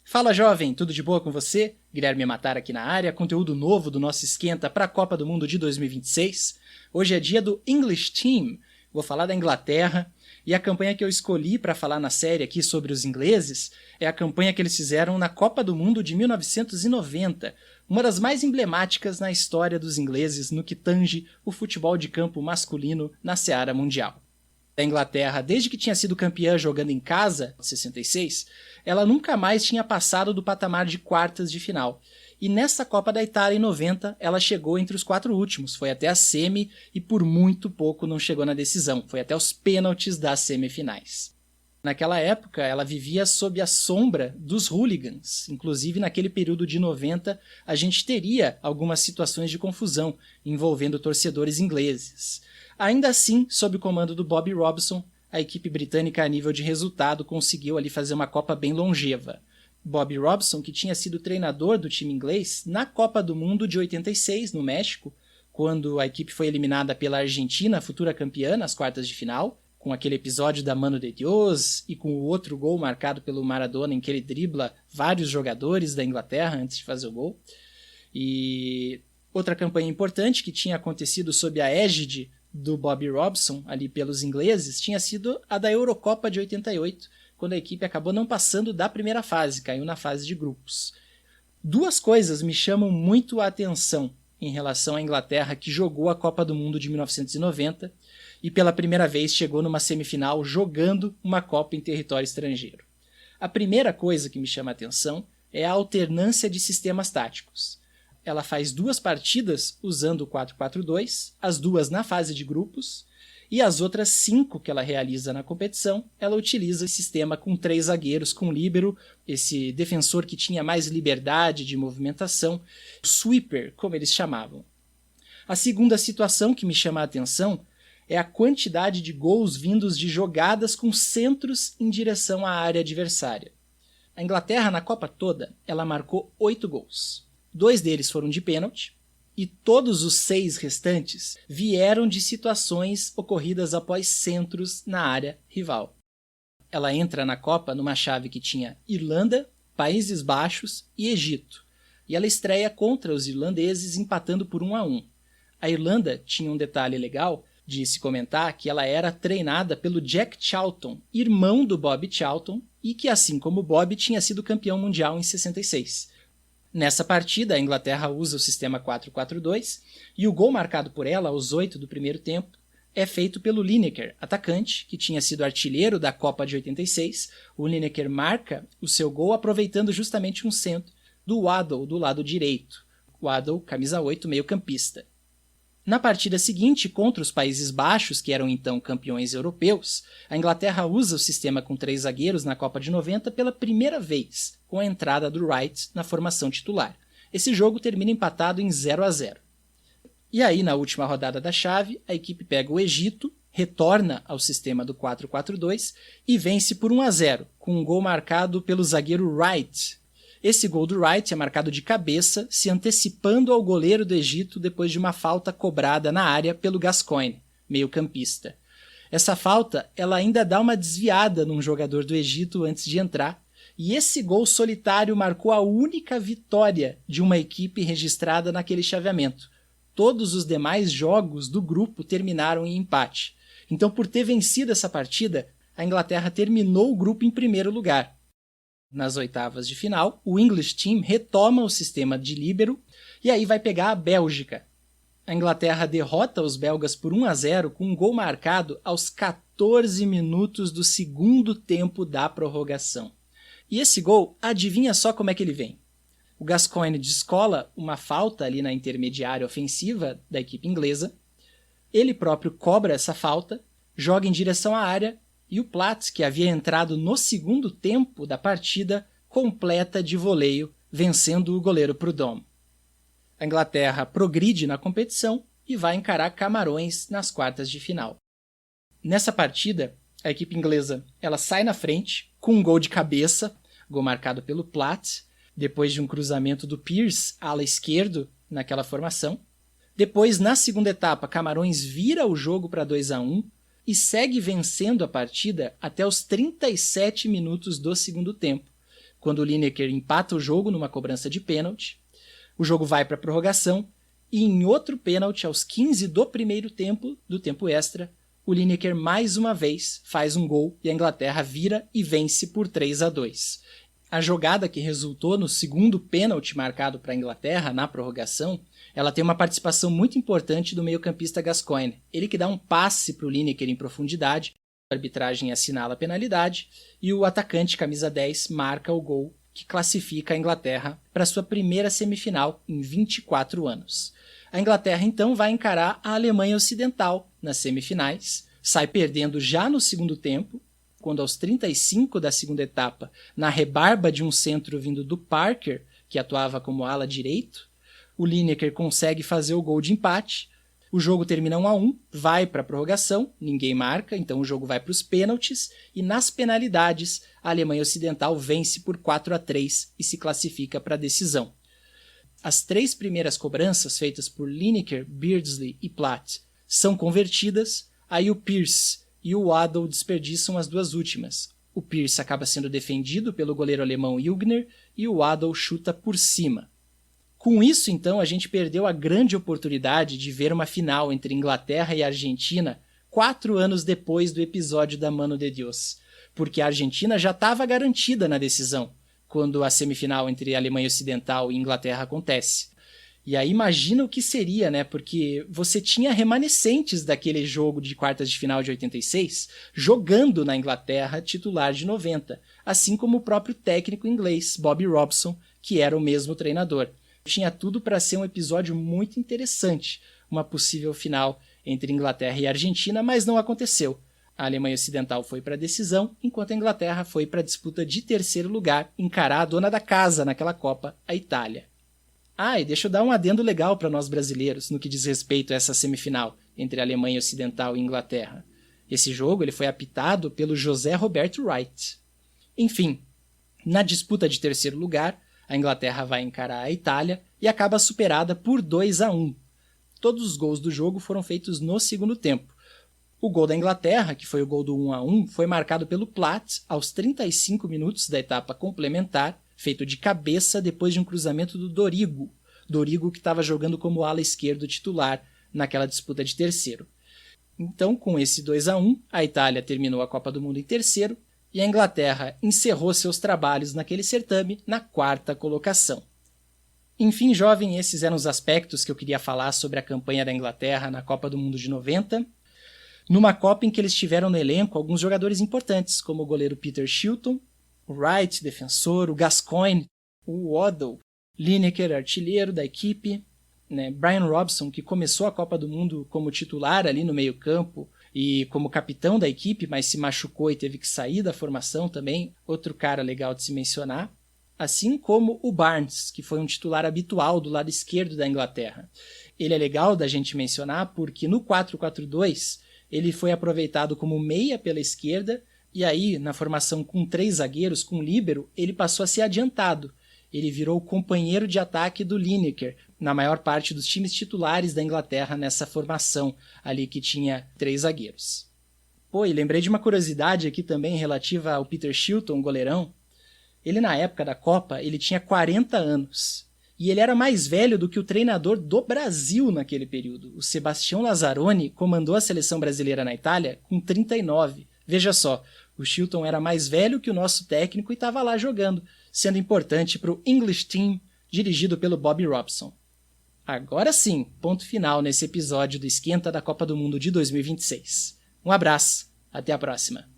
Fala jovem, tudo de boa com você? Guilherme Matar aqui na área, conteúdo novo do nosso esquenta para a Copa do Mundo de 2026. Hoje é dia do English Team, vou falar da Inglaterra, e a campanha que eu escolhi para falar na série aqui sobre os ingleses é a campanha que eles fizeram na Copa do Mundo de 1990, uma das mais emblemáticas na história dos ingleses no que tange o futebol de campo masculino na seara mundial. A Inglaterra, desde que tinha sido campeã jogando em casa, em 66, ela nunca mais tinha passado do patamar de quartas de final. E nessa Copa da Itália, em 90, ela chegou entre os 4 últimos, foi até a semi e por muito pouco não chegou na decisão, foi até os pênaltis das semifinais. Naquela época, ela vivia sob a sombra dos hooligans, inclusive naquele período de 90, a gente teria algumas situações de confusão envolvendo torcedores ingleses. Ainda assim, sob o comando do Bobby Robson, a equipe britânica a nível de resultado conseguiu ali fazer uma Copa bem longeva. Bobby Robson, que tinha sido treinador do time inglês na Copa do Mundo de 86, no México, quando a equipe foi eliminada pela Argentina, futura campeã, nas quartas de final, com aquele episódio da Mano de Dios e com o outro gol marcado pelo Maradona em que ele dribla vários jogadores da Inglaterra antes de fazer o gol. E outra campanha importante que tinha acontecido sob a égide do Bobby Robson, ali pelos ingleses, tinha sido a da Eurocopa de 88, quando a equipe acabou não passando da primeira fase, caiu na fase de grupos. Duas coisas me chamam muito a atenção em relação à Inglaterra, que jogou a Copa do Mundo de 1990 e pela primeira vez chegou numa semifinal jogando uma Copa em território estrangeiro. A primeira coisa que me chama a atenção é a alternância de sistemas táticos. Ela faz 2 partidas usando o 4-4-2, as 2 na fase de grupos, e as outras 5 que ela realiza na competição, ela utiliza esse sistema com 3 zagueiros, com líbero, esse defensor que tinha mais liberdade de movimentação, sweeper, como eles chamavam. A segunda situação que me chama a atenção é a quantidade de gols vindos de jogadas com centros em direção à área adversária. A Inglaterra, na Copa toda, ela marcou 8 gols. 2 deles foram de pênalti, e todos os 6 restantes vieram de situações ocorridas após centros na área rival. Ela entra na Copa numa chave que tinha Irlanda, Países Baixos e Egito, e ela estreia contra os irlandeses empatando por 1-1. A Irlanda tinha um detalhe legal de se comentar que ela era treinada pelo Jack Charlton, irmão do Bob Charlton, e que assim como o Bob tinha sido campeão mundial em 66. Nessa partida, a Inglaterra usa o sistema 4-4-2 e o gol marcado por ela aos 8 do primeiro tempo é feito pelo Lineker, atacante, que tinha sido artilheiro da Copa de 86. O Lineker marca o seu gol aproveitando justamente um centro do Waddle do lado direito. Waddle, camisa 8, meio-campista. Na partida seguinte, contra os Países Baixos, que eram então campeões europeus, a Inglaterra usa o sistema com 3 zagueiros na Copa de 90 pela primeira vez, com a entrada do Wright na formação titular. Esse jogo termina empatado em 0-0. E aí, na última rodada da chave, a equipe pega o Egito, retorna ao sistema do 4-4-2 e vence por 1-0, com um gol marcado pelo zagueiro Wright. Esse gol do Wright é marcado de cabeça, se antecipando ao goleiro do Egito depois de uma falta cobrada na área pelo Gascoigne, meio-campista. Essa falta ela ainda dá uma desviada num jogador do Egito antes de entrar, e esse gol solitário marcou a única vitória de uma equipe registrada naquele chaveamento. Todos os demais jogos do grupo terminaram em empate. Então, por ter vencido essa partida, a Inglaterra terminou o grupo em primeiro lugar. Nas oitavas de final, o English Team retoma o sistema de líbero e aí vai pegar a Bélgica. A Inglaterra derrota os belgas por 1-0 com um gol marcado aos 14 minutos do segundo tempo da prorrogação. E esse gol, adivinha só como é que ele vem? O Gascoigne descola uma falta ali na intermediária ofensiva da equipe inglesa, ele próprio cobra essa falta, joga em direção à área, e o Platt, que havia entrado no segundo tempo da partida, completa de voleio, vencendo o goleiro Prudhomme. A Inglaterra progride na competição e vai encarar Camarões nas quartas de final. Nessa partida, a equipe inglesa ela sai na frente com um gol de cabeça, gol marcado pelo Platt, depois de um cruzamento do Pearce, ala esquerdo, naquela formação. Depois, na segunda etapa, Camarões vira o jogo para 2-1, e segue vencendo a partida até os 37 minutos do segundo tempo, quando o Lineker empata o jogo numa cobrança de pênalti. O jogo vai para a prorrogação e em outro pênalti, aos 15 do primeiro tempo, do tempo extra, o Lineker mais uma vez faz um gol e a Inglaterra vira e vence por 3-2. A jogada que resultou no segundo pênalti marcado para a Inglaterra na prorrogação, ela tem uma participação muito importante do meio-campista Gascoigne. Ele que dá um passe para o Lineker em profundidade, a arbitragem assinala a penalidade e o atacante camisa 10 marca o gol que classifica a Inglaterra para sua primeira semifinal em 24 anos. A Inglaterra então vai encarar a Alemanha Ocidental nas semifinais, sai perdendo já no segundo tempo, quando aos 35 da segunda etapa, na rebarba de um centro vindo do Parker, que atuava como ala direito, o Lineker consegue fazer o gol de empate. O jogo termina 1-1, vai para a prorrogação, ninguém marca, então o jogo vai para os pênaltis, e nas penalidades a Alemanha Ocidental vence por 4-3 e se classifica para a decisão. As 3 primeiras cobranças feitas por Lineker, Beardsley e Platt são convertidas, aí o Pearce e o Waddle desperdiçam as 2 últimas. O Pearce acaba sendo defendido pelo goleiro alemão Ilgner e o Waddle chuta por cima. Com isso, então, a gente perdeu a grande oportunidade de ver uma final entre Inglaterra e Argentina 4 anos depois do episódio da Mano de Dios, porque a Argentina já estava garantida na decisão, quando a semifinal entre Alemanha Ocidental e Inglaterra acontece. E aí imagina o que seria, né? Porque você tinha remanescentes daquele jogo de quartas de final de 86 jogando na Inglaterra titular de 90, assim como o próprio técnico inglês, Bobby Robson, que era o mesmo treinador. Tinha tudo para ser um episódio muito interessante, uma possível final entre Inglaterra e Argentina, mas não aconteceu. A Alemanha Ocidental foi para a decisão, enquanto a Inglaterra foi para a disputa de terceiro lugar, encarar a dona da casa naquela Copa, a Itália. E deixa eu dar um adendo legal para nós brasileiros no que diz respeito a essa semifinal entre a Alemanha Ocidental e Inglaterra. Esse jogo ele foi apitado pelo José Roberto Wright. Enfim, na disputa de terceiro lugar, a Inglaterra vai encarar a Itália e acaba superada por 2-1. Todos os gols do jogo foram feitos no segundo tempo. O gol da Inglaterra, que foi o gol do 1-1, foi marcado pelo Platt aos 35 minutos da etapa complementar, feito de cabeça depois de um cruzamento do Dorigo. Dorigo que estava jogando como ala esquerdo titular naquela disputa de terceiro. Então, com esse 2-1, a Itália terminou a Copa do Mundo em terceiro, e a Inglaterra encerrou seus trabalhos naquele certame na 4ª colocação. Enfim, jovem, esses eram os aspectos que eu queria falar sobre a campanha da Inglaterra na Copa do Mundo de 90, numa Copa em que eles tiveram no elenco alguns jogadores importantes, como o goleiro Peter Shilton, o Wright, defensor, o Gascoigne, o Waddle, Lineker, artilheiro da equipe, né, Brian Robson, que começou a Copa do Mundo como titular ali no meio-campo, e como capitão da equipe, mas se machucou e teve que sair da formação também, outro cara legal de se mencionar, assim como o Barnes, que foi um titular habitual do lado esquerdo da Inglaterra. Ele é legal da gente mencionar porque no 4-4-2 ele foi aproveitado como meia pela esquerda e aí na formação com 3 zagueiros, com líbero, ele passou a ser adiantado. Ele virou o companheiro de ataque do Lineker, na maior parte dos times titulares da Inglaterra nessa formação ali que tinha 3 zagueiros. E lembrei de uma curiosidade aqui também relativa ao Peter Shilton, goleirão. Ele na época da Copa, ele tinha 40 anos. E ele era mais velho do que o treinador do Brasil naquele período. O Sebastião Lazzaroni comandou a seleção brasileira na Itália com 39. Veja só, o Shilton era mais velho que o nosso técnico e estava lá jogando, sendo importante para o English Team, dirigido pelo Bobby Robson. Agora sim, ponto final nesse episódio do Esquenta da Copa do Mundo de 2026. Um abraço, até a próxima.